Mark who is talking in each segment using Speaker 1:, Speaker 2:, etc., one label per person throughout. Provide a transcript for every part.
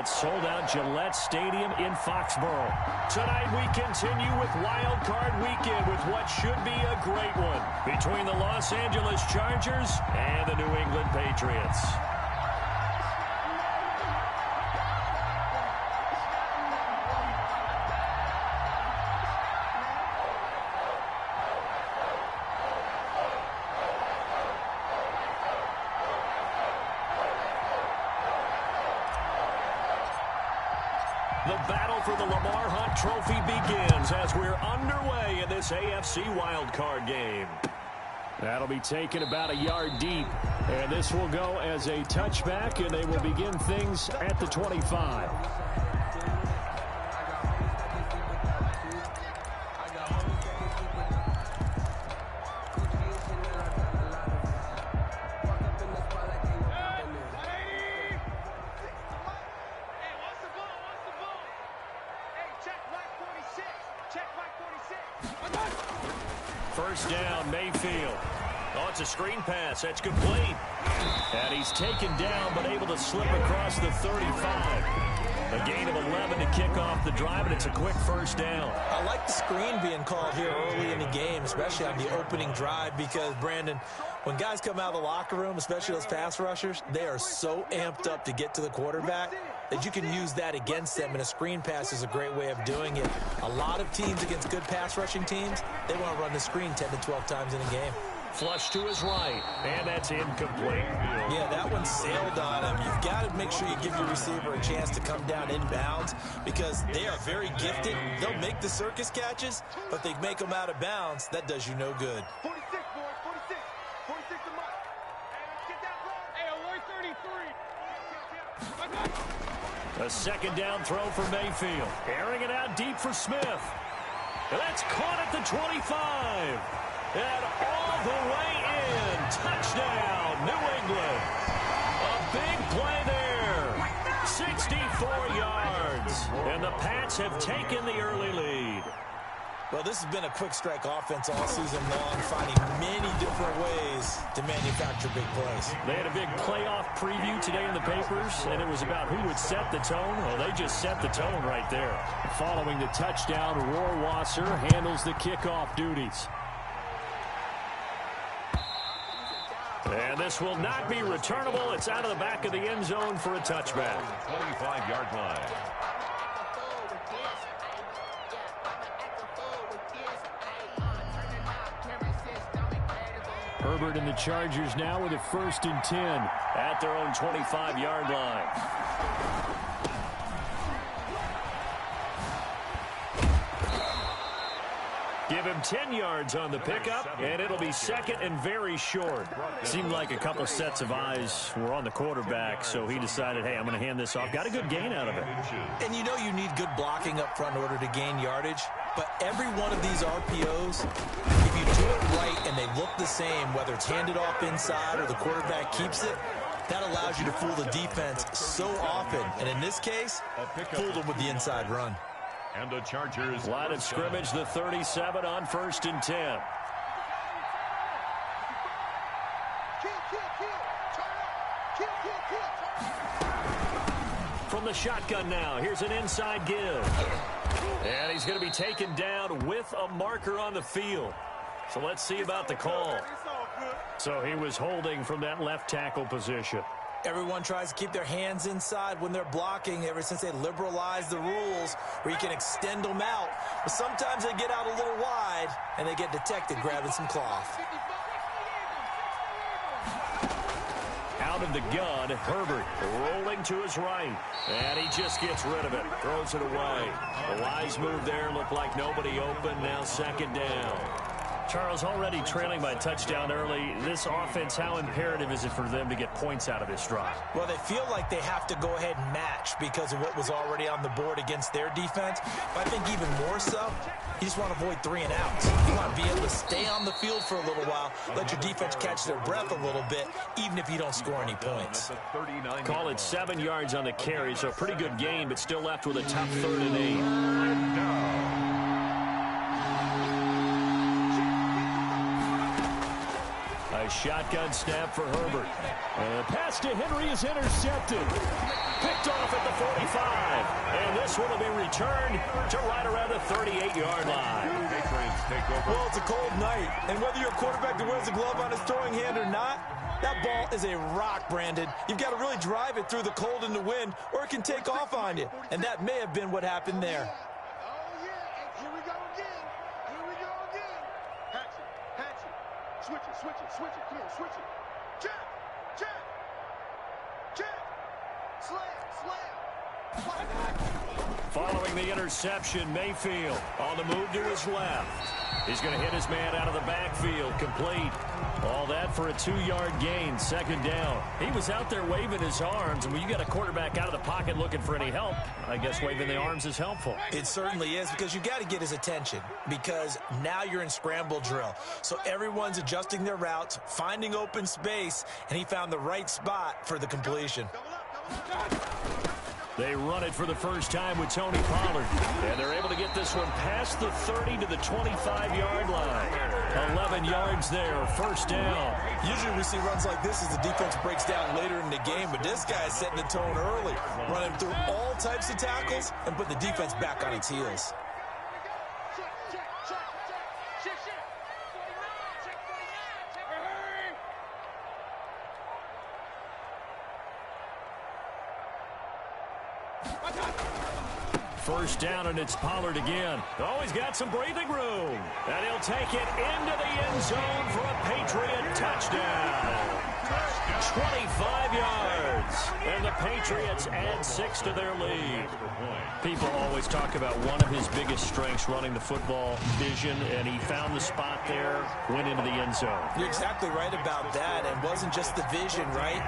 Speaker 1: at sold-out Gillette Stadium in Foxborough. Tonight we continue with Wild Card Weekend with what should be a great one between the Los Angeles Chargers and the New England Patriots. The battle for the Lamar Hunt Trophy begins as we're underway in this AFC wildcard game. That'll be taken about a yard deep, and this will go as a touchback, and they will begin things at the 25. First down, Mayfield. Oh, it's a screen pass. That's complete. And he's taken down, but able to slip across the 35. A gain of 11 to kick off the drive, and it's a quick first down.
Speaker 2: I like the screen being called here early in the game, especially on the opening drive, because, Brandon, when guys come out of the locker room, especially those pass rushers, they are so amped up to get to the quarterback that you can use that against them, and a screen pass is a great way of doing it. A lot of teams against good pass rushing teams, they want to run the screen 10 to 12 times in a game.
Speaker 1: Flush to his right, and that's incomplete.
Speaker 2: Yeah, that one sailed on him. You've got to make sure you give your receiver a chance to come down inbounds because they are very gifted. They'll make the circus catches, but they make them out of bounds. That does you no good.
Speaker 3: 46, boys, 46. 46 to Mike. Hey, get that ball. Hey, Lloyd 33.
Speaker 1: A second down throw for Mayfield. Airing it out deep for Smith. And that's caught at the 25. And all the way in. Touchdown, New England. A big play there. 64 yards. And the Pats have taken the early lead.
Speaker 2: Well, this has been a quick strike offense all season long, finding many different ways to manufacture big plays.
Speaker 1: They had a big playoff preview today in the papers, and it was about who would set the tone. Well, they just set the tone right there. Following the touchdown, Rohrwasser handles the kickoff duties. And this will not be returnable. It's out of the back of the end zone for a touchback.
Speaker 4: 25-yard line.
Speaker 1: Herbert and the Chargers now with a 1st and 10 at their own 25-yard line. Give him 10 yards on the pickup, and it'll be second and very short. Seemed like a couple sets of eyes were on the quarterback, so he decided, hey, I'm going to hand this off. Got a good gain out of it.
Speaker 2: And you know you need good blocking up front in order to gain yardage, but every one of these RPOs, if you do it right and they look the same, whether it's handed off inside or the quarterback keeps it, that allows you to fool the defense so often. And in this case, fooled them with the inside run.
Speaker 4: And the Chargers.
Speaker 1: Line of scrimmage, the 37 on 1st and 10. From the shotgun now, here's an inside give. And he's going to be taken down with a marker on the field. So let's see about the call. So he was holding from that left tackle position.
Speaker 2: Everyone tries to keep their hands inside when they're blocking ever since they liberalized the rules where you can extend them out. But sometimes they get out a little wide and they get detected grabbing some cloth.
Speaker 1: Out of the gun, Herbert rolling to his right. And he just gets rid of it. Throws it away. A wise move there. Looked like nobody open. Now 2nd down. Charles, already trailing by a touchdown early. This offense, how imperative is it for them to get points out of this drive?
Speaker 2: Well, they feel like they have to go ahead and match because of what was already on the board against their defense. But I think even more so, you just want to avoid 3 and outs. You want to be able to stay on the field for a little while, let your defense catch their breath a little bit, even if you don't score any points.
Speaker 1: Call it 7 yards on the carry, so a pretty good gain, but still left with a tough 3rd and 8. A shotgun snap for Herbert. And the pass to Henry is intercepted. Picked off at the 45. And this one will be returned to right around the 38-yard line.
Speaker 4: Patriots take over.
Speaker 2: Well, it's a cold night, and whether you're a quarterback that wears a glove on his throwing hand or not, that ball is a rock, Brandon. You've got to really drive it through the cold and the wind, or it can take off on you. And that may have been what happened there.
Speaker 3: Oh, yeah. Here we go again. Here we go again. Hatch it. Switch it, switch it, switch it. Come on, switch it. Check. Slam.
Speaker 1: Following the interception, Mayfield on the move to his left. He's going to hit his man out of the backfield, complete. All that for a 2-yard gain, second down. He was out there waving his arms, and when you got a quarterback out of the pocket looking for any help, I guess waving the arms is helpful.
Speaker 2: It certainly is, because you got to get his attention, because now you're in scramble drill. So everyone's adjusting their routes, finding open space, and he found the right spot for the completion.
Speaker 1: They run it for the first time with Tony Pollard. And they're able to get this one past the 30 to the 25-yard line. 11 yards there, first down.
Speaker 2: Usually we see runs like this as the defense breaks down later in the game, but this guy's setting the tone early, running through all types of tackles and put the defense back on its heels.
Speaker 1: First down, and it's Pollard again. Oh, he's got some breathing room. And he'll take it into the end zone for a Patriot touchdown. 25 yards. And the Patriots add 6 to their lead. People always talk about one of his biggest strengths, running the football, vision, and he found the spot there, went into the end zone.
Speaker 2: You're exactly right about that. And wasn't just the vision, right?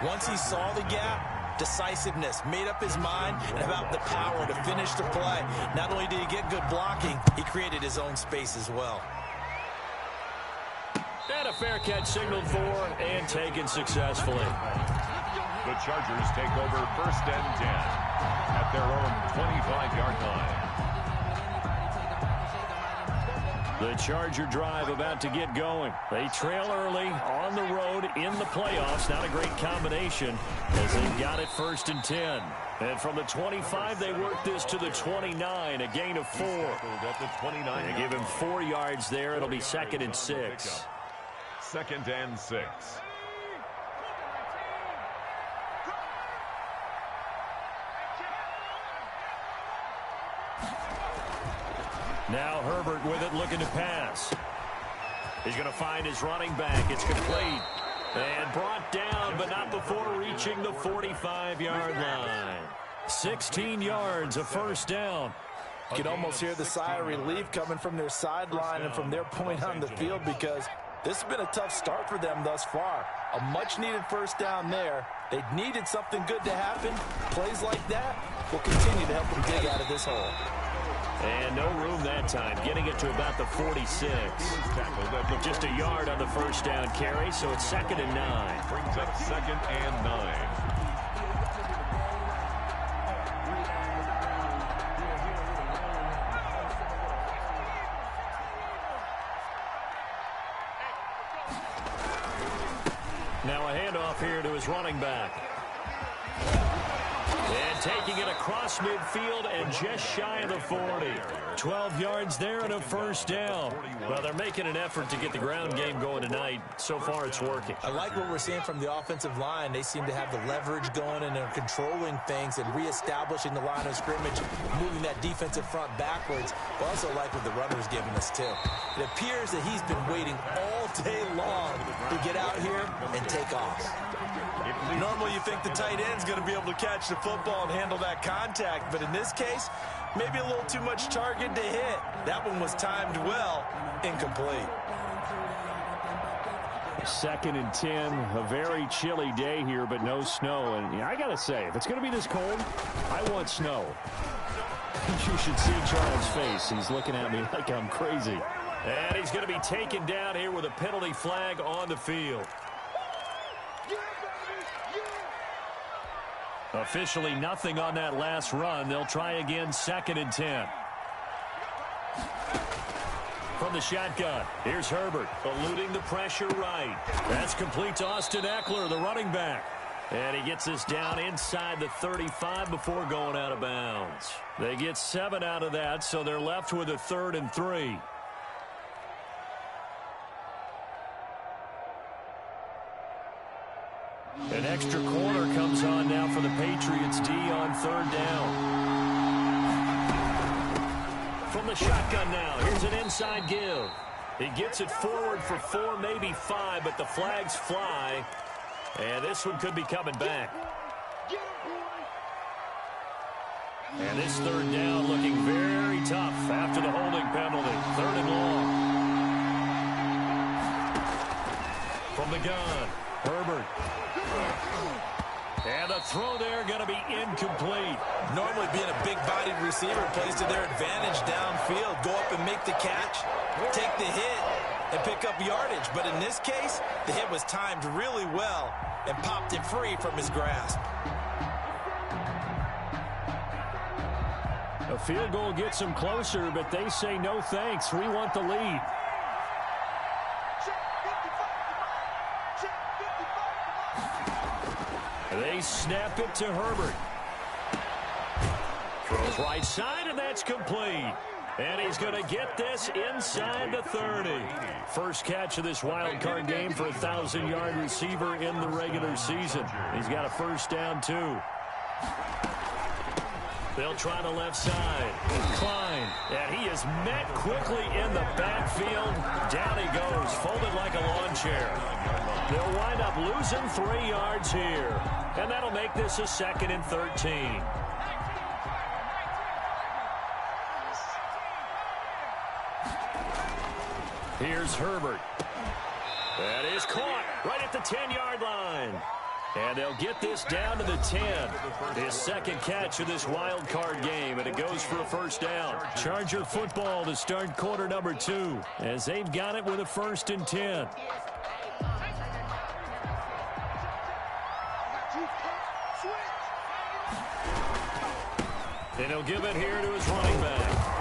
Speaker 2: Once he saw the gap, decisiveness, made up his mind, and about the power to finish the play. Not only did he get good blocking, he created his own space as well.
Speaker 1: And a fair catch signaled for and taken successfully.
Speaker 4: The Chargers take over first and 10 at their own 25-yard line.
Speaker 1: The Charger drive about to get going. They trail early on the road in the playoffs. Not a great combination as they've got it first and 10. And from the 25, they work this to the 29, a gain of 4.
Speaker 4: At the 29.
Speaker 1: They give him 4 yards there. It'll be second and 6.
Speaker 4: Second and 6.
Speaker 1: Now Herbert with it, looking to pass. He's going to find his running back. It's complete. And brought down, but not before reaching the 45-yard line. 16 yards, a first down.
Speaker 2: You can almost hear the sigh of relief coming from their sideline and from their point on the field, because this has been a tough start for them thus far. A much-needed first down there. They needed something good to happen. Plays like that will continue to help them dig out of this hole.
Speaker 1: And no room that time, getting it to about the 46. Just a yard on the first down carry, so it's second and 9.
Speaker 4: Brings up second and 9.
Speaker 1: Now a handoff here to his running back. And taking it across midfield and just shy of the 40. 12 yards there and a first down. Well, they're making an effort to get the ground game going tonight. So far, it's working.
Speaker 2: I like what we're seeing from the offensive line. They seem to have the leverage going, and they're controlling things and reestablishing the line of scrimmage, moving that defensive front backwards. I also like what the runner's giving us, too. It appears that he's been waiting all day long to get out here and take off. Normally, you think the tight end's going to be able to catch the football and handle that contact, but in this case, maybe a little too much target to hit. That one was timed well, incomplete.
Speaker 1: Second and 10, a very chilly day here, but no snow. And I got to say, if it's going to be this cold, I want snow. You should see Charles' face. He's looking at me like I'm crazy. And he's going to be taken down here with a penalty flag on the field. Officially nothing on that last run. They'll try again, second and 10. From the shotgun, here's Herbert, eluding the pressure right. That's complete to Austin Eckler, the running back. And he gets this down inside the 35 before going out of bounds. They get 7 out of that, so they're left with a 3rd and 3. An extra corner comes on now for the Patriots D on 3rd down. From the shotgun now, here's an inside give. He gets it forward for 4, maybe 5, but the flags fly. And this one could be coming back. And this 3rd down looking very tough after the holding penalty. 3rd and long. From the gun, Herbert. And the throw there going to be incomplete.
Speaker 2: Normally being a big-bodied receiver plays to their advantage downfield. Go up and make the catch, take the hit, and pick up yardage. But in this case, the hit was timed really well and popped it free from his grasp.
Speaker 1: A field goal gets them closer, but they say no thanks. We want the lead. They snap it to Herbert. Throws right side, and that's complete. And he's going to get this inside the 30. First catch of this wild card game for a 1,000-yard receiver in the regular season. He's got a first down, too. They'll try the left side. Klein. And he is met quickly in the backfield. Down he goes, folded like a lawn chair. They'll wind up losing 3 yards here. And that'll make this a 2nd and 13. Here's Herbert. That is caught right at the 10-yard line. And they'll get this down to the 10. His 2nd catch of this wild card game, and it goes for a first down. Charger football to start quarter number 2, as they've got it with a 1st and 10. And he'll give it here to his running back.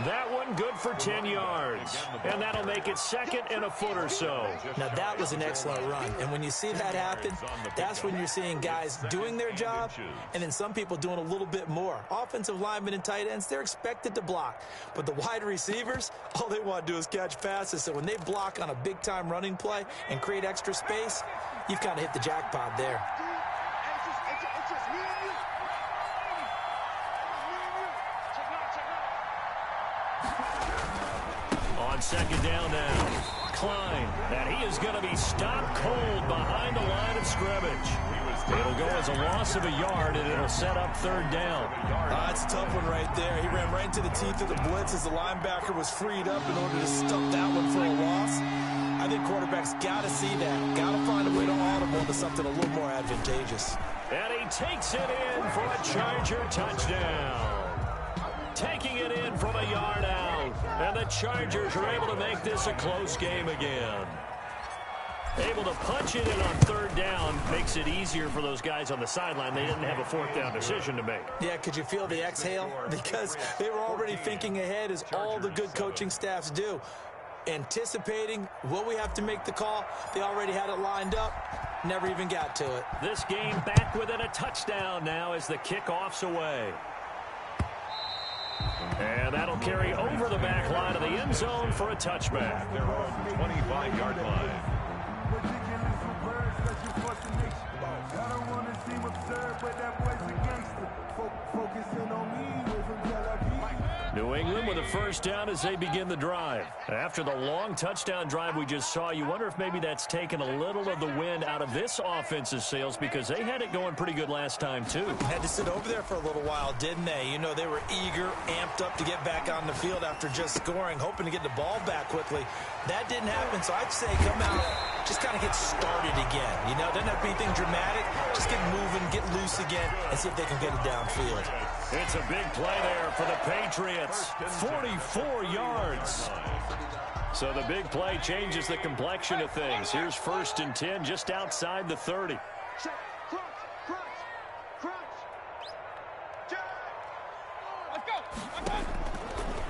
Speaker 1: That one good for 10 yards. And that'll make it 2nd and a foot or so.
Speaker 2: Now, that was an excellent run. And when you see that happen, that's when you're seeing guys doing their job and then some people doing a little bit more. Offensive linemen and tight ends, they're expected to block. But the wide receivers, all they want to do is catch passes. So when they block on a big-time running play and create extra space, you've kind of hit the jackpot there.
Speaker 1: On 2nd down now, Klein, and he is going to be stopped cold behind the line of scrimmage. It'll go as a loss of a yard, and it'll set up 3rd down.
Speaker 2: That's a tough one right there. He ran right into the teeth of the blitz as the linebacker was freed up in order to stuff that one for a loss. I think quarterbacks got to see that. Got to find a way to audible into something a little more advantageous.
Speaker 1: And he takes it in for a Charger touchdown. Taking it in from a yard out. And the Chargers are able to make this a close game again. Able to punch it in on 3rd down makes it easier for those guys on the sideline. They didn't have a 4th down decision to make.
Speaker 2: Yeah, could you feel the exhale? Because they were already thinking ahead, as all the good coaching staffs do. Anticipating, will we have to make the call? They already had it lined up. Never even got to it.
Speaker 1: This game back within a touchdown now as the kickoff's away. And that'll carry over the back line of the end zone for a touchback.
Speaker 4: Their own 25-yard line.
Speaker 1: New England with a first down as they begin the drive. After the long touchdown drive we just saw, you wonder if maybe that's taken a little of the wind out of this offense's sails, because they had it going pretty good last time too.
Speaker 2: Had to sit over there for a little while, didn't they? You know, they were eager, amped up to get back on the field after just scoring, hoping to get the ball back quickly. That didn't happen, so I'd say come out, just kind of get started again. You know, doesn't have to be anything dramatic. Just get moving, get loose again, and see if they can get it downfield.
Speaker 1: It's a big play there for the Patriots. 44 yards. So the big play changes the complexion of things. Here's 1st and 10 just outside the 30.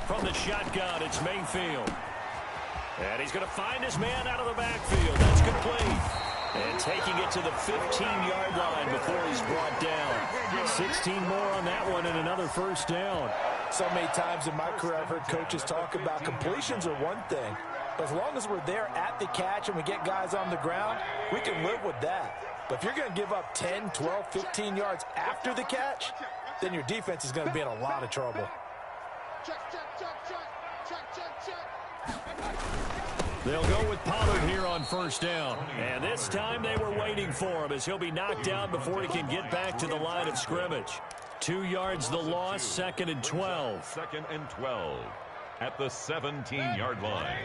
Speaker 1: From the shotgun, it's Mayfield. And he's going to find his man out of the backfield. That's complete. And taking it to the 15-yard line before he's brought down. 16 more on that one and another first down.
Speaker 2: So many times in my career I've heard coaches talk about completions are one thing. But as long as we're there at the catch and we get guys on the ground, we can live with that. But if you're going to give up 10, 12, 15 yards after the catch, then your defense is going to be in a lot of trouble.
Speaker 1: They'll go with Pollard here on first down. And this time they were waiting for him as he'll be knocked down before he can get back to the line of scrimmage. 2 yards the loss, 2nd and 12.
Speaker 4: 2nd and 12 at the 17-yard line.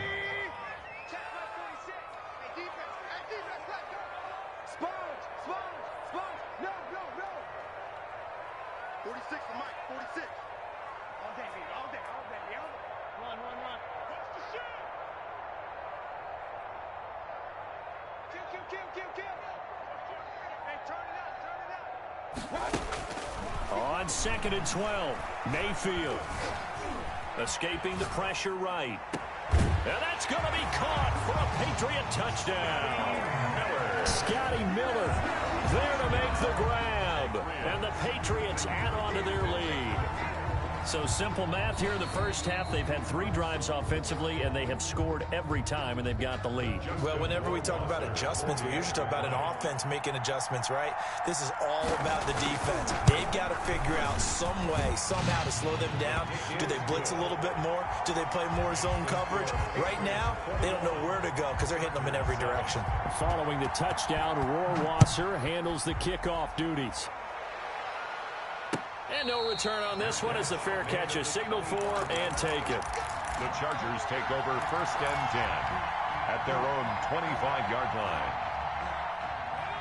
Speaker 1: On 2nd and 12, Mayfield escaping the pressure right. And that's going to be caught for a Patriot touchdown. Scotty Miller there to make the grab. And the Patriots add on to their lead. So simple math here in the first half. They've had 3 drives offensively, and they have scored every time, and they've got the lead.
Speaker 2: Well, whenever we talk about adjustments, we usually talk about an offense making adjustments, right? This is all about the defense. They've got to figure out some way, somehow to slow them down. Do they blitz a little bit more? Do they play more zone coverage? Right now, they don't know where to go because they're hitting them in every direction.
Speaker 1: Following the touchdown, Rohrwasser handles the kickoff duties. And no return on this one as the fair catch is signaled for and taken.
Speaker 4: The Chargers take over 1st and 10 at their own 25-yard line.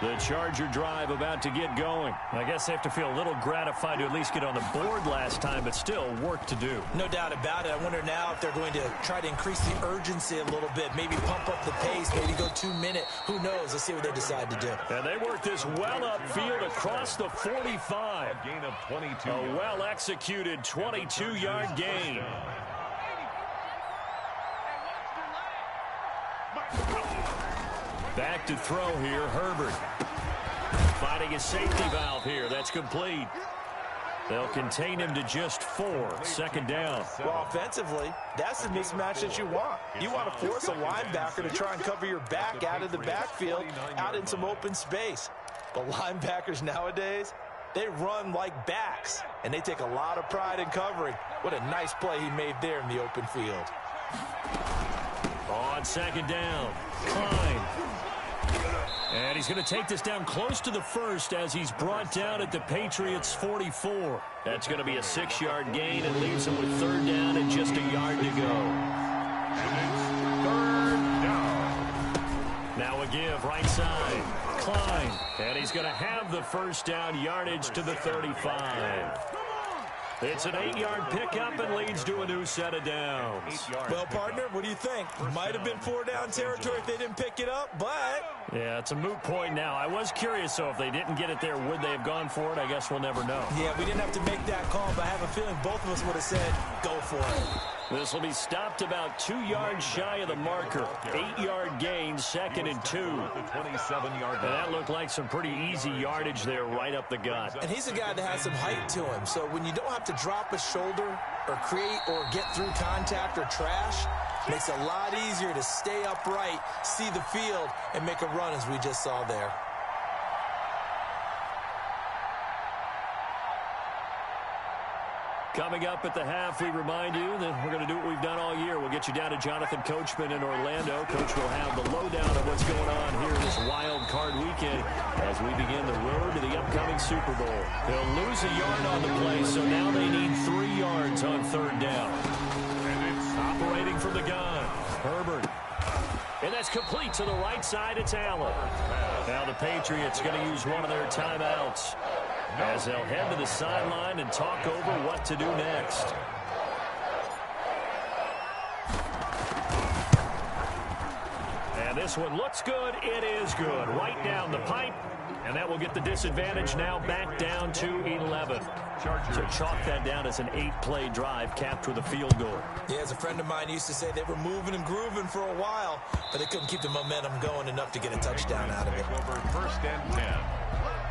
Speaker 1: The Charger drive about to get going. I guess they have to feel a little gratified to at least get on the board last time, but still work to do.
Speaker 2: No doubt about it. I wonder now if they're going to try to increase the urgency a little bit, maybe pump up the pace, maybe go 2-minute. Who knows? Let's see what they decide to do.
Speaker 1: And they work this well upfield across the 45.
Speaker 4: A gain of 22.
Speaker 1: A well-executed 22-yard gain. Back to throw here, Herbert. Finding a safety valve here. That's complete. They'll contain him to just 4. 2nd down.
Speaker 2: Well, offensively, that's the mismatch that you want. You want to force a linebacker to try and cover your back out of the backfield, out in some open space. But linebackers nowadays, they run like backs, and they take a lot of pride in covering. What a nice play he made there in the open field.
Speaker 1: On 2nd down, Klein. And he's going to take this down close to the 1st as he's brought down at the Patriots' 44. That's going to be a 6-yard gain and leaves him with 3rd down and just a yard to go.
Speaker 4: And it's 3rd down.
Speaker 1: Now a give right side. Klein. And he's going to have the 1st down yardage to the 35. It's an 8-yard pickup and leads to a new set of downs.
Speaker 2: Well, partner, what do you think? Might have been 4-down territory if they didn't pick it up, but...
Speaker 1: Yeah, it's a moot point now. I was curious, so if they didn't get it there, would they have gone for it? I guess we'll never know.
Speaker 2: Yeah, we didn't have to make that call, but I have a feeling both of us would have said, go for it.
Speaker 1: This will be stopped about 2 yards shy of the marker. 8-yard gain, 2nd and 2.
Speaker 4: The 27-yard line.
Speaker 1: That looked like some pretty easy yardage there right up the gut.
Speaker 2: And he's a guy that has some height to him, so when you don't have to drop a shoulder or create or get through contact or trash, it makes it a lot easier to stay upright, see the field, and make a run as we just saw there.
Speaker 1: Coming up at the half, we remind you that we're going to do what we've done all year. We'll get you down to Jonathan Coachman in Orlando. Coach will have the lowdown of what's going on here this wild card weekend as we begin the road to the upcoming Super Bowl. They'll lose a yard on the play, so now they need 3 yards on 3rd down. And it's operating from the gun. Herbert. And that's complete to the right side. It's Allen. Now the Patriots going to use one of their timeouts as they'll head to the sideline and talk over what to do next. And this one looks good. It is good. Right down the pipe. And that will get the disadvantage now back down to 11. So chalk that down as an 8-play drive capped with a field goal.
Speaker 2: Yeah, as a friend of mine used to say, they were moving and grooving for a while, but they couldn't keep the momentum going enough to get a touchdown out of it.
Speaker 4: Over first and 10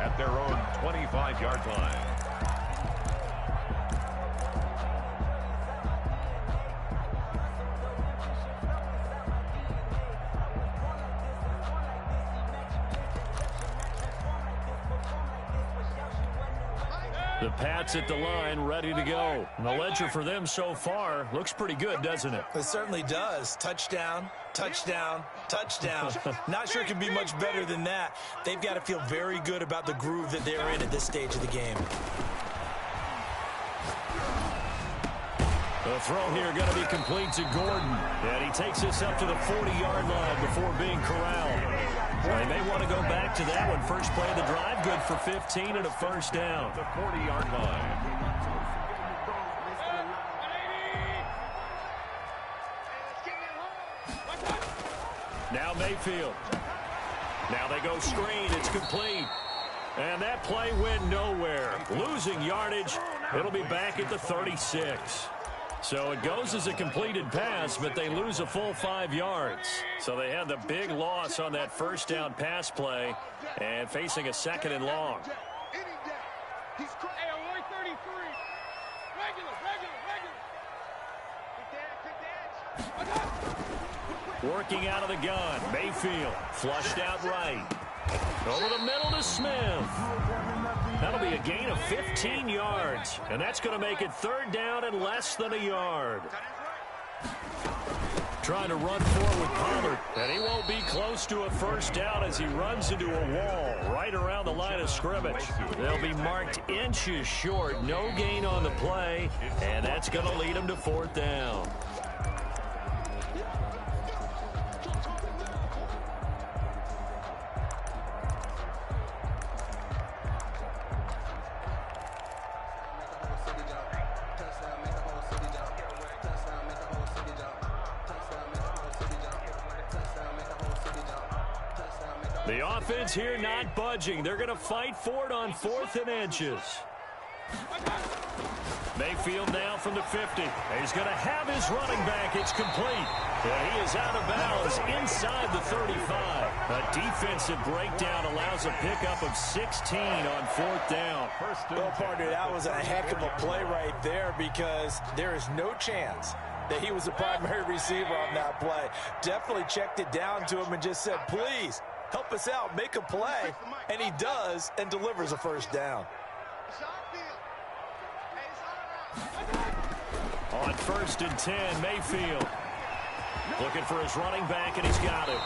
Speaker 4: at their own 25-yard line.
Speaker 1: The Pats at the line, ready to go. And the ledger for them so far looks pretty good, doesn't it?
Speaker 2: It certainly does. Touchdown, touchdown, touchdown. Not sure it can be much better than that. They've got to feel very good about the groove that they're in at this stage of the game.
Speaker 1: The throw here going to be complete to Gordon. And he takes this up to the 40-yard line before being corralled. They may want to go back to that one. First play of the drive, good for 15 and a first down.
Speaker 4: The 40-yard line.
Speaker 1: Now Mayfield. Now they go screen. It's complete. And that play went nowhere. Losing yardage. It'll be back at the 36. So it goes as a completed pass, but they lose a full 5 yards. So they had the big loss on that first down pass play and facing a second and long. Working out of the gun, Mayfield flushed out right. Over the middle to Smith. That'll be a gain of 15 yards, and that's going to make it third down and less than a yard. Trying to run forward Pollard, and he won't be close to a first down as he runs into a wall right around the line of scrimmage. They'll be marked inches short, no gain on the play, and that's going to lead him to fourth down. The offense here not budging. They're going to fight for it on 4th and inches. Mayfield now from the 50. He's going to have his running back. It's complete. And he is out of bounds inside the 35. A defensive breakdown allows a pickup of 16 on 4th down.
Speaker 2: Well, partner, that was a heck of a play right there because there is no chance that he was the primary receiver on that play. Definitely checked it down to him and just said, please, help us out, make a play. And he does and delivers a first down.
Speaker 1: On 1st and 10, Mayfield looking for his running back, and he's got it.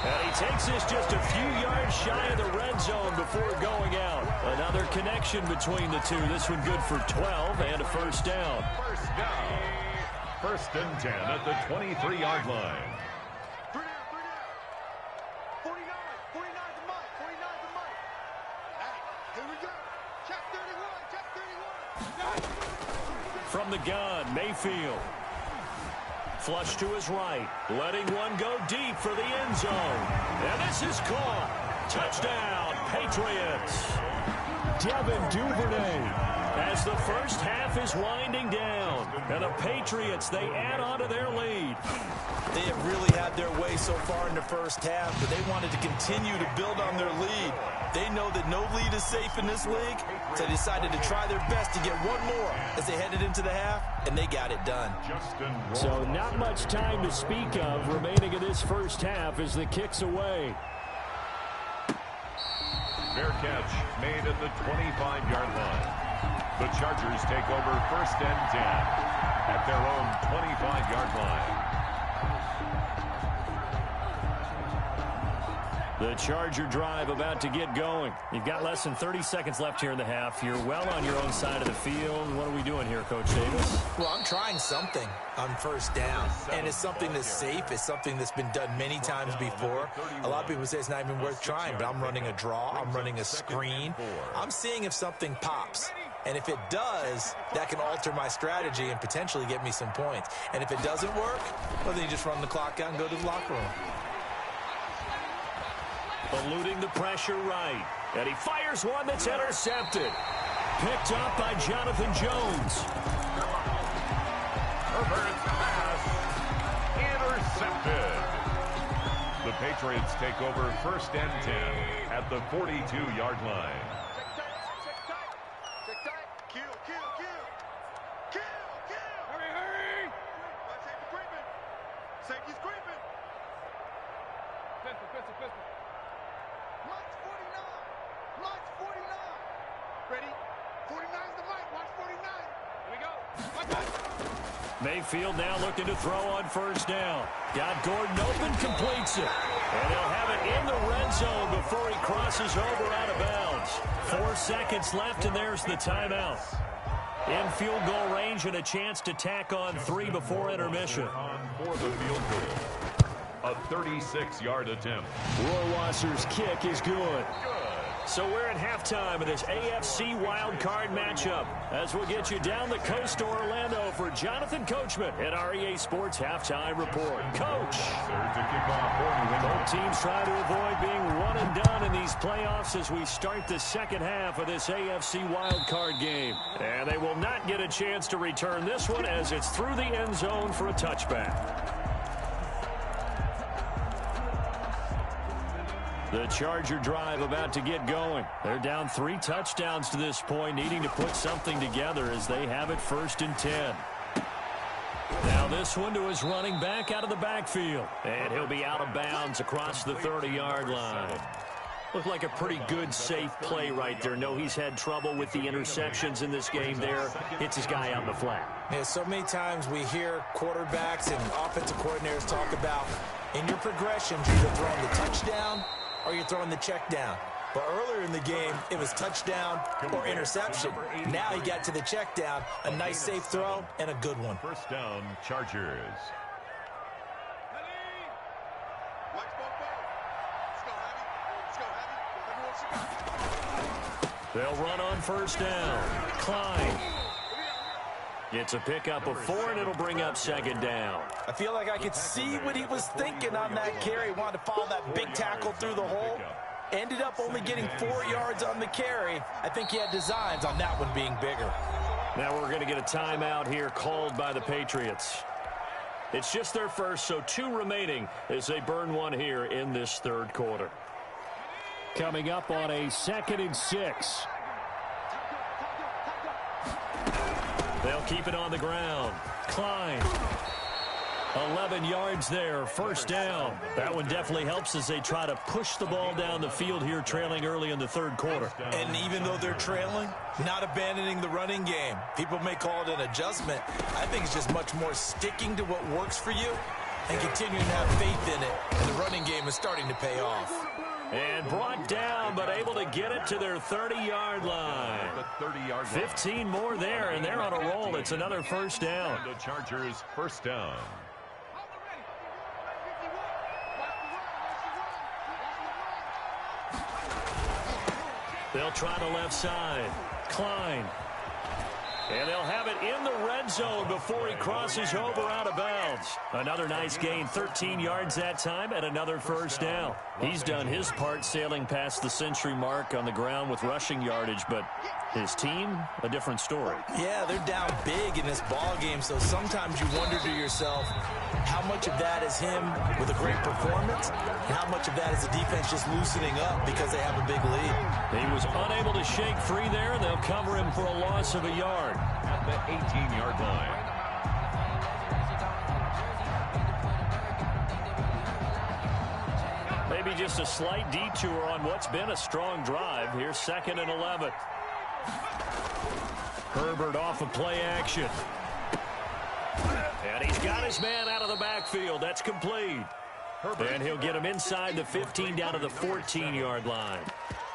Speaker 1: And he takes this just a few yards shy of the red zone before going out. Another connection between the two. This one good for 12 and a first down.
Speaker 4: First down. 1st and 10 at the 23-yard line.
Speaker 3: 49 to Mike. 49 to Mike. Here we go. Check 31. Check 31.
Speaker 1: From the gun, Mayfield. Flush to his right. Letting one go deep for the end zone. And this is caught. Touchdown, Patriots. Devin Duvernay. As the first half is winding down. And the Patriots, they add on to their lead.
Speaker 2: They have really had their way so far in the first half, but they wanted to continue to build on their lead. They know that no lead is safe in this league, so they decided to try their best to get one more as they headed into the half, and they got it done.
Speaker 1: So not much time to speak of remaining in this first half as the kick's away.
Speaker 4: Fair catch made at the 25-yard line. The Chargers take over 1st and 10 at their own 25-yard line.
Speaker 1: The Charger drive about to get going. You've got less than 30 seconds left here in the half. You're well on your own side of the field. What are we doing here, Coach Davis?
Speaker 2: Well, I'm trying something on first down, and it's something that's safe. It's something that's been done many times before. A lot of people say it's not even worth trying, but I'm running a draw. I'm running a screen. I'm seeing if something pops. And if it does, that can alter my strategy and potentially get me some points. And if it doesn't work, well, then you just run the clock out and go to the locker room.
Speaker 1: Eluding the pressure right. And he fires one that's intercepted. Picked up by Jonathan Jones.
Speaker 4: Herbert's pass intercepted. The Patriots take over 1st and 10 at the 42-yard line.
Speaker 3: Check tight. Check tight. Kill. Hurry. Watch safety creeping. Safety's creeping. Pistol. March 49. Ready? 49's the mic. Watch 49. Here we go.
Speaker 1: Mayfield now looking to throw on 1st down. Got Gordon open, completes it. And he'll have it in the red zone before he crosses over out of bounds. 4 seconds left, and there's the timeout. In field goal range and a chance to tack on 3 before intermission.
Speaker 4: On for the field goal. A 36-yard attempt.
Speaker 1: Rohrwasser's kick is good. So we're at halftime of this AFC wildcard matchup as we'll get you down the coast to Orlando for Jonathan Coachman at our EA Sports Halftime Report. Coach.
Speaker 4: Third to kick off for New England.
Speaker 1: Both teams trying to avoid being one and done in these playoffs as we start the second half of this AFC wildcard game. And they will not get a chance to return this one as it's through the end zone for a touchback. The Charger drive about to get going. They're down 3 touchdowns to this point, needing to put something together as they have it 1st and 10. Now this one to his running back out of the backfield. And he'll be out of bounds across the 30-yard line. Looked like a pretty good, safe play right there. No, he's had trouble with the interceptions in this game there. Hits his guy out in the flat.
Speaker 2: Yeah, so many times we hear quarterbacks and offensive coordinators talk about in your progressions, you're either throwing the touchdown or you're throwing the check down. But earlier in the game, it was touchdown or interception. Now he got to the check down, a nice safe throw, and a good one.
Speaker 4: 1st down, Chargers.
Speaker 3: Watch both. Let's go, Heavy.
Speaker 1: They'll run on 1st down. Klein. It's a pickup of 4, and it'll bring up 2nd down.
Speaker 2: I feel like I could see what he was thinking on that carry. Wanted to follow that big tackle through the hole. Ended up only getting 4 yards on the carry. I think he had designs on that one being bigger.
Speaker 1: Now we're going to get a timeout here called by the Patriots. It's just their first, so 2 remaining as they burn one here in this 3rd quarter. Coming up on a 2nd and 6. They'll keep it on the ground. Klein. 11 yards there, 1st down. That one definitely helps as they try to push the ball down the field here, trailing early in the 3rd quarter.
Speaker 2: And even though they're trailing, not abandoning the running game. People may call it an adjustment. I think it's just much more sticking to what works for you and continuing to have faith in it. And the running game is starting to pay off.
Speaker 1: And brought down, but able to get it to their 30-yard line. 15 more there, and they're on a roll. It's another 1st down.
Speaker 4: The Chargers 1st down.
Speaker 1: They'll try the left side. Klein. And they'll have it in the red zone before he crosses over out of bounds. Another nice gain, 13 yards that time, and another 1st down. He's done his part sailing past the century mark on the ground with rushing yardage, but his team, a different story.
Speaker 2: Yeah, they're down big in this ball game, so sometimes you wonder to yourself how much of that is him with a great performance and how much of that is the defense just loosening up because they have a big lead.
Speaker 1: He was unable to shake free there, and they'll cover him for a loss of a yard.
Speaker 4: At the 18-yard line.
Speaker 1: Maybe just a slight detour on what's been a strong drive. Here's 2nd and 11. Herbert off of play action. And he's got his man out of the backfield. That's complete. And he'll get him inside the 15 down to the 14-yard line.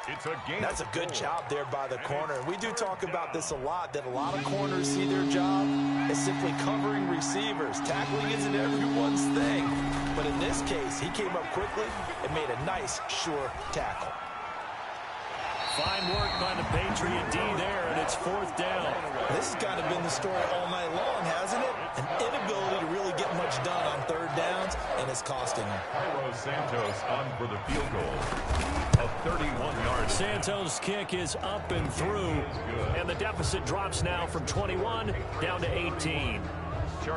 Speaker 4: It's a game.
Speaker 2: That's a good job there by the corner. We do talk about this a lot, that a lot of corners see their job as simply covering receivers. Tackling isn't everyone's thing. But in this case, he came up quickly and made a nice, sure tackle.
Speaker 1: Fine work by the Patriot D there, and it's 4th down.
Speaker 2: This has kind of been the story all night long, hasn't it? An inability to really get much done on third downs, and it's costing them.
Speaker 4: Cairo Santos on for the field goal. A 31-yard.
Speaker 1: Santos' kick is up and through, and the deficit drops now from 21 down to 18.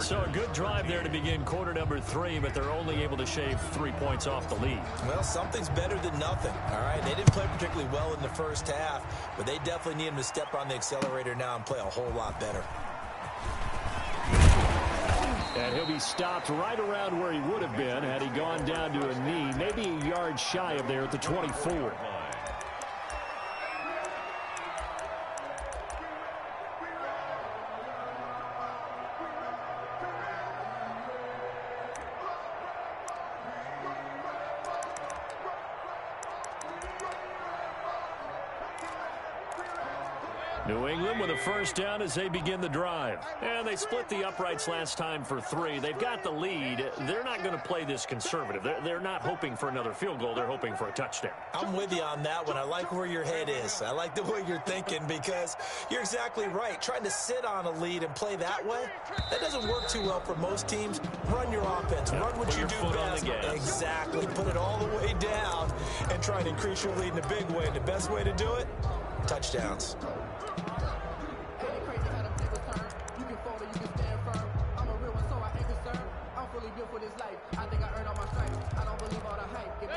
Speaker 1: So a good drive there to begin quarter number 3, but they're only able to shave 3 points off the lead.
Speaker 2: Well, something's better than nothing, all right? They didn't play particularly well in the first half, but they definitely need him to step on the accelerator now and play a whole lot better.
Speaker 1: And he'll be stopped right around where he would have been had he gone down to a knee, maybe a yard shy of there at the 24. New England with a first down as they begin the drive. And they split the uprights last time for 3. They've got the lead. They're not going to play this conservative. They're not hoping for another field goal. They're hoping for a touchdown.
Speaker 2: I'm with you on that one. I like where your head is. I like the way you're thinking because you're exactly right. Trying to sit on a lead and play that way, that doesn't work too well for most teams. Run your offense. Run what you do best. Exactly. Put it all the way down and try and increase your lead in a big way. And the best way to do it, touchdowns.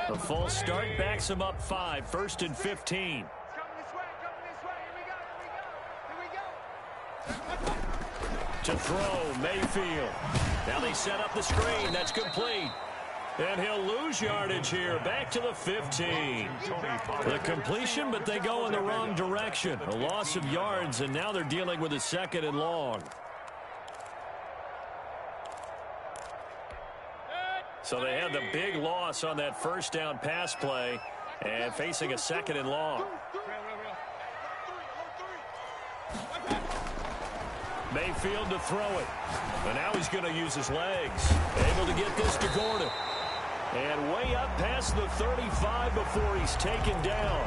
Speaker 1: The false start backs him up 5, 1st and 15. To throw, Mayfield. Now they set up the screen. That's complete. And he'll lose yardage here. Back to the 15. The completion, but they go in the wrong direction. A loss of yards, and now they're dealing with a 2nd and long. So they had the big loss on that first down pass play and facing a 2nd and long. Mayfield to throw it. And now he's going to use his legs. Able to get this to Gordon. And way up past the 35 before he's taken down.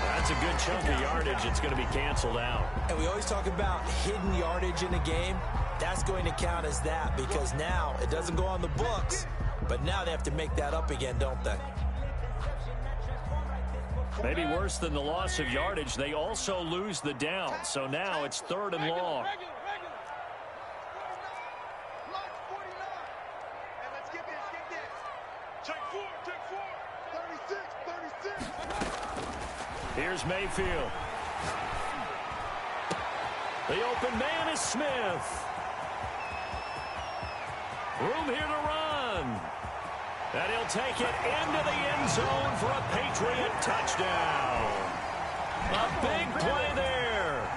Speaker 1: That's a good chunk of yardage. It's going to be canceled out.
Speaker 2: And we always talk about hidden yardage in a game. That's going to count as that because now it doesn't go on the books. But now they have to make that up again, don't they?
Speaker 1: Maybe worse than the loss of yardage, they also lose the down. So now it's 3rd and long. Here's Mayfield. The open man is Smith. Room here to run. And he'll take it into the end zone for a Patriot touchdown. A big play there.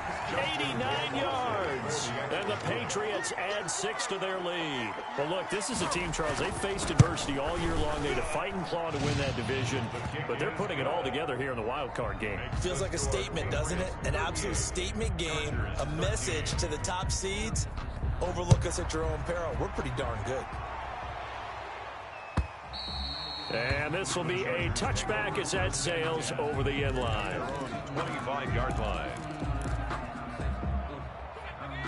Speaker 1: 89 yards. And the Patriots add 6 to their lead. Well, look, this is a team, Charles. They faced adversity all year long. They had to fight and claw to win that division. But they're putting it all together here in the wild card game.
Speaker 2: Feels like a statement, doesn't it? An absolute statement game. A message to the top seeds. Overlook us at your own peril. We're pretty darn good.
Speaker 1: And this will be a touchback as that sails over the end line.
Speaker 4: 25-yard line.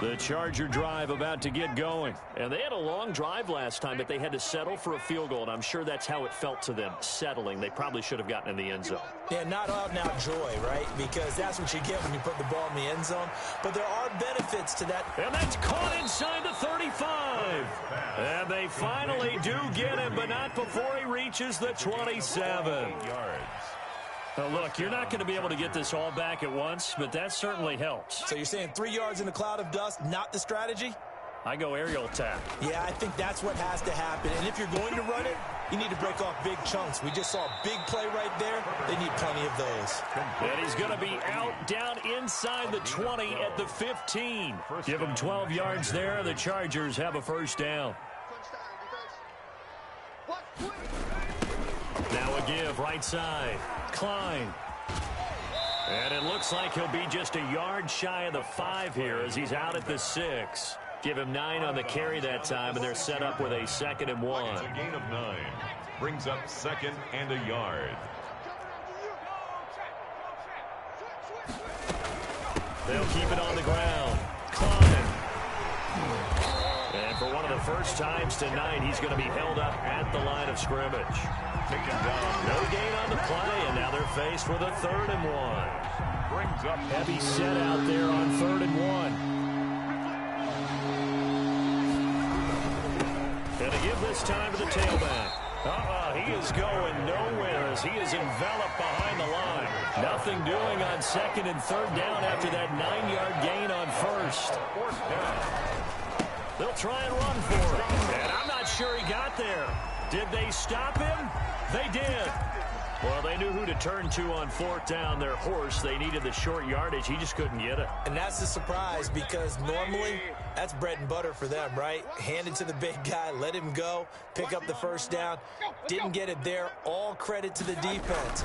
Speaker 1: The Charger drive about to get going. And they had a long drive last time, but they had to settle for a field goal. And I'm sure that's how it felt to them, settling. They probably should have gotten in the end zone.
Speaker 2: Yeah, not out and out joy, right? Because that's what you get when you put the ball in the end zone. But there are benefits to that.
Speaker 1: And that's caught inside the 35. And they finally do get him, but not before he reaches the 27.
Speaker 4: Yards.
Speaker 1: Now, look, you're not going to be able to get this all back at once, but that certainly helps.
Speaker 2: So you're saying 3 yards in a cloud of dust, not the strategy?
Speaker 1: I go aerial attack.
Speaker 2: Yeah, I think that's what has to happen. And if you're going to run it, you need to break off big chunks. We just saw a big play right there. They need plenty of those.
Speaker 1: And he's going to be out down inside the 20 at the 15. Give him 12 yards there. The Chargers have a first down. Now a give right side. Klein. And it looks like he'll be just a yard shy of the 5 here as he's out at the 6. Give him 9 on the carry that time, and they're set up with a 2nd and 1.
Speaker 4: It's a gain of 9. Brings up 2nd and a yard.
Speaker 1: They'll keep it on the ground. first times tonight he's going to be held up at the line of scrimmage. Taken down. No gain on the play, and now they're faced with a 3rd and 1. Brings up heavy set out there on 3rd and 1. And to give this time to the tailback. He is going nowhere as he is enveloped behind the line. Nothing doing on 2nd and 3rd down after that 9-yard gain on 1st. 4th down. They'll try and run for it. And I'm not sure he got there. Did they stop him? They did. Well, they knew who to turn to on 4th down. Their horse, they needed the short yardage. He just couldn't get it.
Speaker 2: And that's the surprise because normally that's bread and butter for them, right? Hand it to the big guy, let him go, pick up the 1st down. Didn't get it there. All credit to the defense.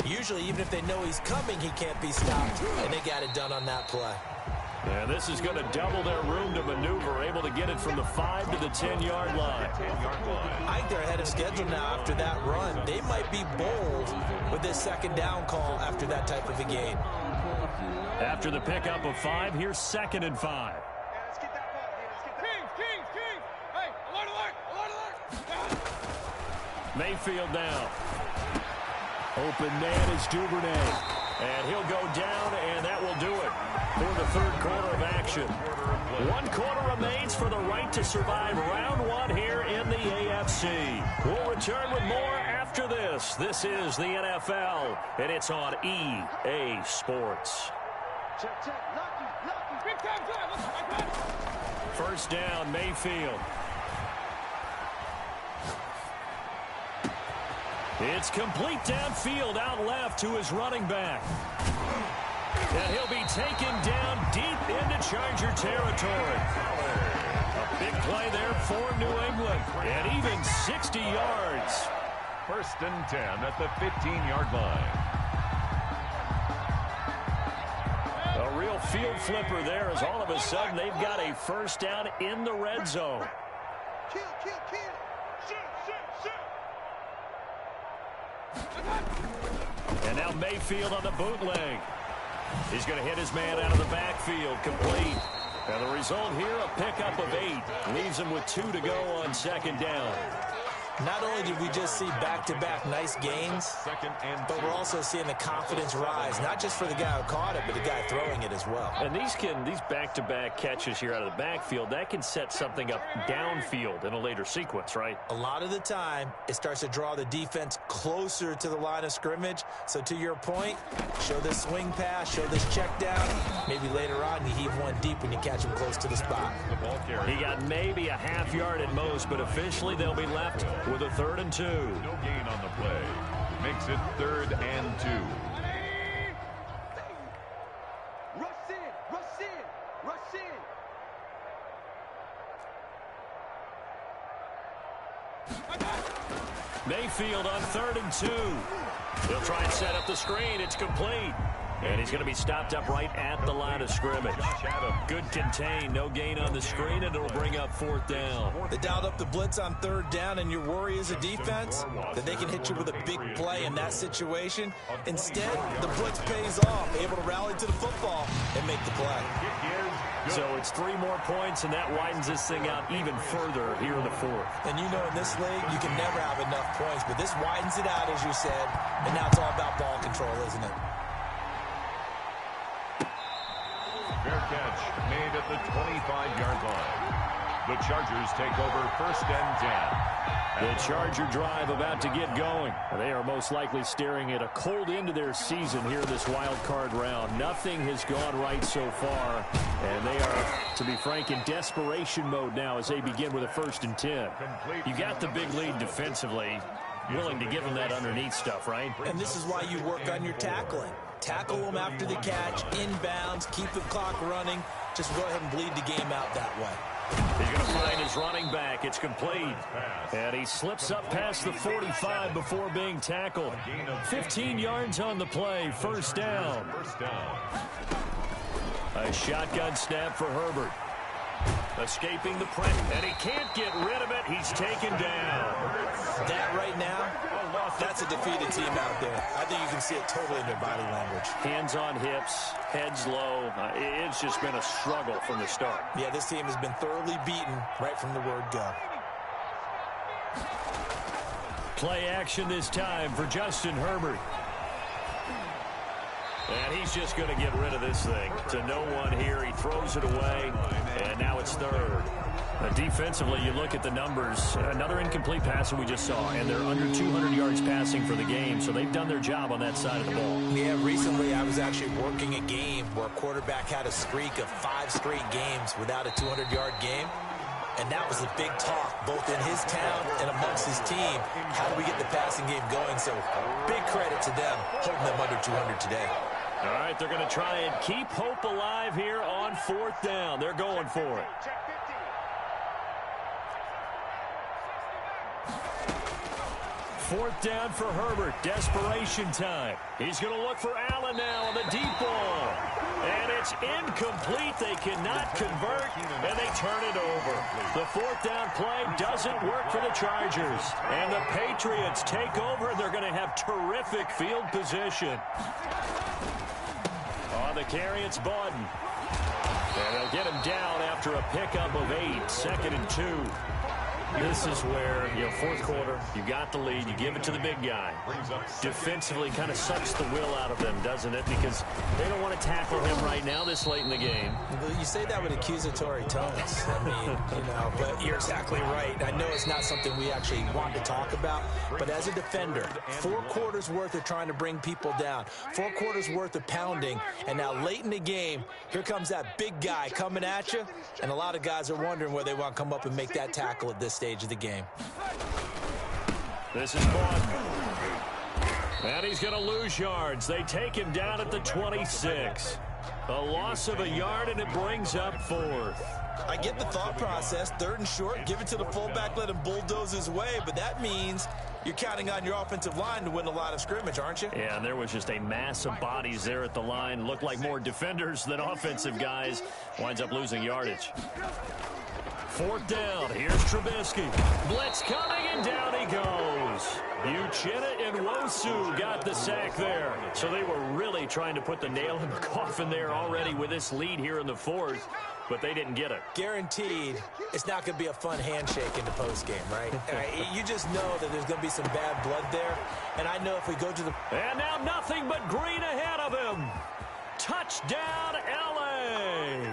Speaker 2: Usually, even if they know he's coming, he can't be stopped. And they got it done on that play.
Speaker 1: And this is going to double their room to maneuver, able to get it from the 5 to the 10-yard line.
Speaker 2: I think they're ahead of schedule now after that run. They might be bold with this 2nd down call after that type of a game.
Speaker 1: After the pickup of 5, here's 2nd and 5. Mayfield now. Open man is Duvernay. And he'll go down, and that will do it for the 3rd quarter of action. 1 quarter remains for the right to survive round 1 here in the AFC. We'll return with more after this. This is the NFL, and it's on EA Sports. First down, Mayfield. It's complete downfield, out left to his running back. And he'll be taken down deep into Charger territory. A big play there for New England. And even 60 yards.
Speaker 4: 1st and 10 at the 15-yard line.
Speaker 1: A real field flipper there as all of a sudden they've got a 1st down in the red zone.
Speaker 3: Kill.
Speaker 1: And now Mayfield on the bootleg. He's going to hit his man out of the backfield, complete. And the result here, a pickup of 8. Leaves him with 2 to go on 2nd down.
Speaker 2: Not only did we just see back-to-back nice gains, but we're also seeing the confidence rise, not just for the guy who caught it, but the guy throwing it as well.
Speaker 1: And these back-to-back catches here out of the backfield, that can set something up downfield in a later sequence, right?
Speaker 2: A lot of the time, it starts to draw the defense closer to the line of scrimmage. So to your point, show this swing pass, show this check down. Maybe later on you heave one deep when you catch him close to the spot.
Speaker 1: He got maybe a half yard at most, but officially they'll be left with a 3rd and 2.
Speaker 4: No gain on the play. Makes it 3rd and 2.
Speaker 3: Rush in.
Speaker 1: Mayfield on 3rd and 2. He'll try and set up the screen. It's complete. And he's going to be stopped up right at the line of scrimmage. Good contain, no gain on the screen, and it'll bring up 4th down.
Speaker 2: They dialed up the blitz on 3rd down, and your worry as a defense that they can hit you with a big play in that situation. Instead, the blitz pays off, able to rally to the football and make the play.
Speaker 1: So it's 3 more points, and that widens this thing out even further here in the 4th.
Speaker 2: And you know in this league, you can never have enough points, but this widens it out, as you said, and now it's all about ball control, isn't it?
Speaker 4: Fair catch made at the 25-yard line. The Chargers take over 1st and 10.
Speaker 1: The Charger drive about to get going. They are most likely staring at a cold end to their season here in this wild card round. Nothing has gone right so far, and they are, to be frank, in desperation mode now as they begin with a 1st and 10. You got the big lead defensively, willing to give them that underneath stuff, right?
Speaker 2: And this is why you work on your tackling. Tackle them after the catch, inbounds, keep the clock running. Just go ahead and bleed the game out that way.
Speaker 1: He's going to find his running back. It's complete. And he slips up past the 45 before being tackled. 15 yards on the play. 1st down. A shotgun snap for Herbert. Escaping the press, and he can't get rid of it. He's taken down.
Speaker 2: That right now, that's a defeated team out there. I think you can see it totally in their body language.
Speaker 1: Hands on hips, heads low. It's just been a struggle from the start.
Speaker 2: Yeah, this team has been thoroughly beaten right from the word go.
Speaker 1: Play action this time for Justin Herbert. And he's just going to get rid of this thing. To no one here. He throws it away, and now it's third. Defensively, you look at the numbers. Another incomplete pass that we just saw, and they're under 200 yards passing for the game, so they've done their job on that side of the ball.
Speaker 2: Yeah, recently I was actually working a game where a quarterback had a streak of 5 straight games without a 200-yard game. And that was a big talk, both in his town and amongst his team. How do we get the passing game going? So big credit to them, holding them under 200 today.
Speaker 1: All right, they're going to try and keep hope alive here on 4th down. They're going for it. Fourth down for Herbert. Desperation time. He's going to look for Allen now on the deep ball. And it's incomplete. They cannot convert, and they turn it over. The 4th down play doesn't work for the Chargers. And the Patriots take over, and they're going to have terrific field position. On the carry, it's Bawden. And they'll get him down after a pickup of 8. 2nd and 2. This is where, fourth quarter, you got the lead, you give it to the big guy. Defensively kind of sucks the will out of them, doesn't it? Because they don't want to tackle him right now this late in the game.
Speaker 2: You say that with accusatory tones. I mean, but you're exactly right. I know it's not something we actually want to talk about, but as a defender, 4 quarters worth of trying to bring people down, 4 quarters worth of pounding, and now late in the game, here comes that big guy coming at you, and a lot of guys are wondering where they want to come up and make that tackle at this stage of the game.
Speaker 1: This is Bawden. And he's going to lose yards. They take him down at the 26. A loss of a yard, and it brings up 4th.
Speaker 2: I get the thought process. 3rd and short, give it to the fullback, let him bulldoze his way, but that means you're counting on your offensive line to win a lot of scrimmage, aren't you?
Speaker 1: Yeah, and there was just a mass of bodies there at the line. Looked like more defenders than offensive guys. Winds up losing yardage. 4th down. Here's Trubisky. Blitz coming, and down he goes. Uchenna and Nwosu got the sack there. So they were really trying to put the nail in the coffin there already with this lead here in the 4th, but they didn't get it.
Speaker 2: Guaranteed, it's not going to be a fun handshake in the postgame, right? You just know that there's going to be some bad blood there, and I know if we go to the...
Speaker 1: And now nothing but green ahead of him. Touchdown, L.A.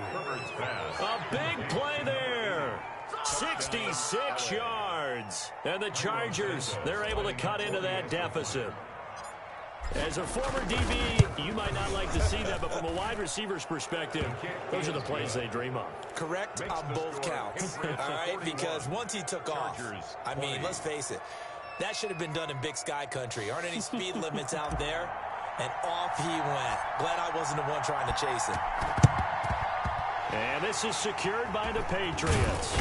Speaker 1: A big play there. 66 yards. And the Chargers, they're able to cut into that deficit. As a former DB, you might not like to see that, but from a wide receiver's perspective, those are the plays they dream of.
Speaker 2: Correct on both counts, all right? Because once he took off, I mean, let's face it, that should have been done in Big Sky country. Aren't any speed limits out there? And off he went. Glad I wasn't the one trying to chase him.
Speaker 1: And this is secured by the Patriots.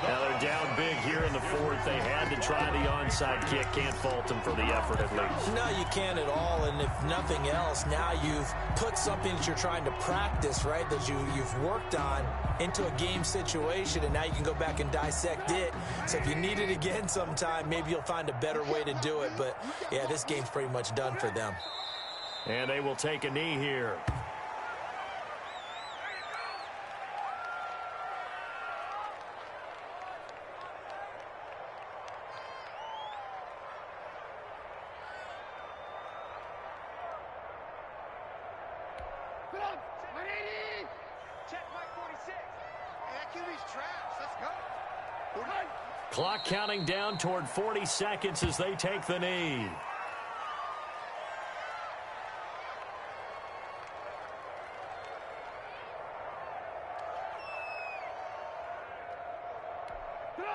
Speaker 1: Now they're down big here in the 4th. They had to try the onside kick. Can't fault them for the effort at least.
Speaker 2: No, you can't at all. And if nothing else, now you've put something that you're trying to practice, right, that you've worked on into a game situation, and now you can go back and dissect it. So if you need it again sometime, maybe you'll find a better way to do it. But, yeah, this game's pretty much done for them.
Speaker 1: And they will take a knee here. Clock counting down toward 40 seconds as they take the knee.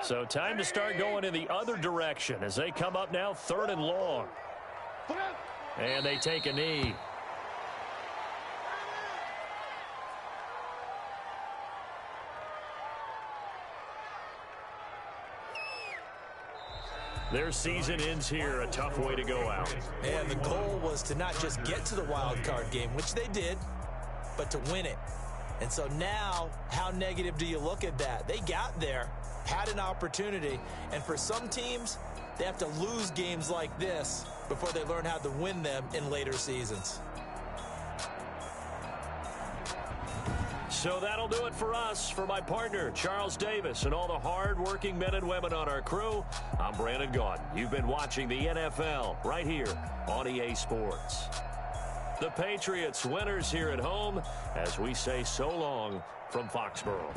Speaker 1: So time to start going in the other direction as they come up now 3rd and long. And they take a knee. Their season ends here. A tough way to go out.
Speaker 2: And the goal was to not just get to the wild card game, which they did, but to win it. And so now, how negative do you look at that? They got there, had an opportunity, and for some teams, they have to lose games like this before they learn how to win them in later seasons.
Speaker 1: So that'll do it for us. For my partner, Charles Davis, and all the hard-working men and women on our crew, I'm Brandon Gaudin. You've been watching the NFL right here on EA Sports. The Patriots winners here at home as we say so long from Foxborough.